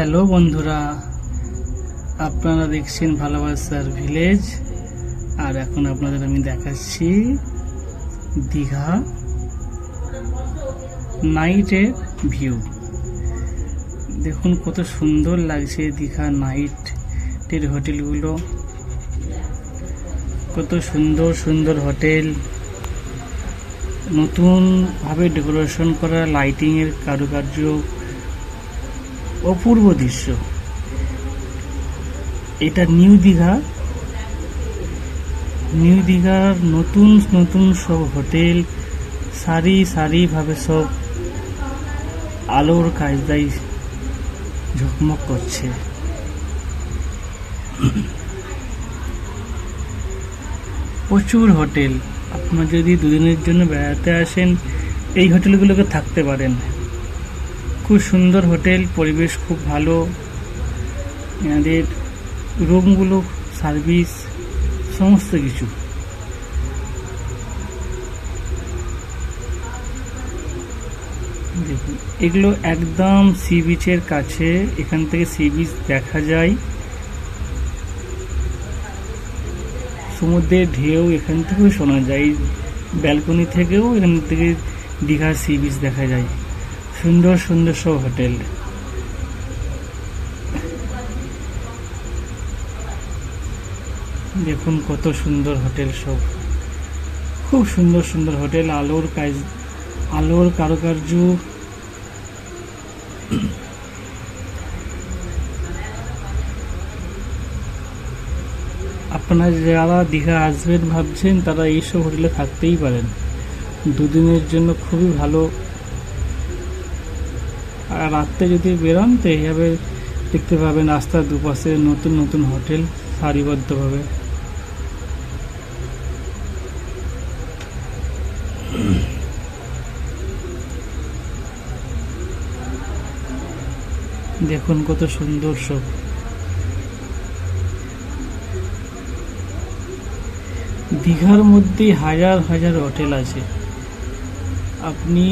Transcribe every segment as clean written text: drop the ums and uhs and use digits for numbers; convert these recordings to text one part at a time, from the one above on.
Hello বন্ধুরা, আপনারা দেখছেন ভালোবাসার ভিলেজ। আর এখন আপনাদের আমি দেখাচ্ছি দীঘা নাইটের ভিউ। দেখুন কত সুন্দর লাগছে দীঘা নাইটের হোটেলগুলো, কত সুন্দর সুন্দর হোটেল, নতুনভাবে ডেকোরেশন করা, লাইটিংয়ের কারুকার্য, অপূর্ব দৃশ্য। এটা নিউ দীঘার নতুন নতুন সব হোটেল, সারি সারি ভাবে সব আলোর কায়দায় ঝকমক করছে। প্রচুর হোটেল। আপনারা যদি দুদিনের জন্য বেড়াতে আসেন, এই হোটেলগুলোকে থাকতে পারেন। খুব সুন্দর হোটেল, পরিবেশ খুব ভালো, এনাদের রুমগুলো, সার্ভিস, সমস্ত কিছু। দেখুন, এগুলো একদম সি বিচের কাছে। এখান থেকে সি বিচ দেখা যায়, সমুদ্রের ঢেউ এখান থেকেও শোনা যায়। ব্যালকনি থেকেও এখান থেকে দীঘার সি বিচ দেখা যায়। সুন্দর সুন্দর সব হোটেল। দেখুন কত সুন্দর হোটেল সব, খুব সুন্দর সুন্দর হোটেল। আলোর কারুকার্য, আপনারা যারা দীঘা আসবেন ভাবছেন, তারা এইসব হোটেলে থাকতেই পারেন। দুদিনের জন্য খুবই ভালো। আর রাত্রে যদি বেরোন তো এইভাবে দেখতে পাবেন রাস্তার দুপাশে নতুন নতুন হোটেল সারিবদ্ধভাবে। দেখুন কত সুন্দর সব। দীঘার মধ্যে হাজার হাজার হোটেল আছে। আপনি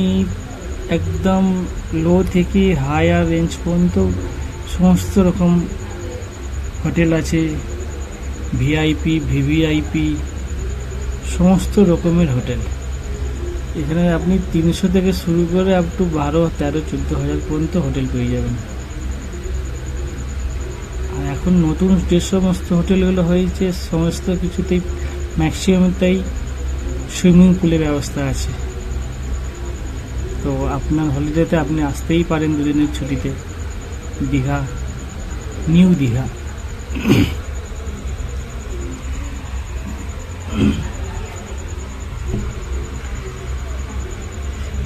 একদম লো থেকে হায়ার রেঞ্জ পর্যন্ত সমস্ত রকম হোটেল আছে। ভিআইপি, ভিভিআইপি, সমস্ত রকমের হোটেল। এখানে আপনি 300 থেকে শুরু করে আপ টু 12, 13, 14,000 পর্যন্ত হোটেল পেয়ে যাবেন। আর এখন নতুন যে সমস্ত হোটেলগুলো হয়েছে, সমস্ত কিছুতেই ম্যাক্সিমামটাই সুইমিং পুলের ব্যবস্থা আছে। তো আপনার হলিডেতে আপনি আসতেই পারেন দুদিনের ছুটিতে দীঘা, নিউ দীঘা।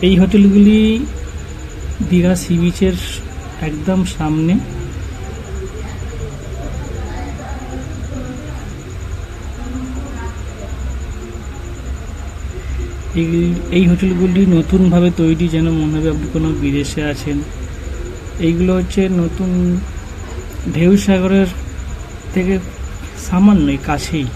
এই হোটেলগুলি দীঘা সি বিচের একদম সামনে। এই হোটেলগুলি নতুনভাবে তৈরি, যেন মনে হবে আপনি কোনো বিদেশে আছেন। এইগুলো হচ্ছে নতুন ঢেউ সাগরের থেকে সামান্যই কাছেই।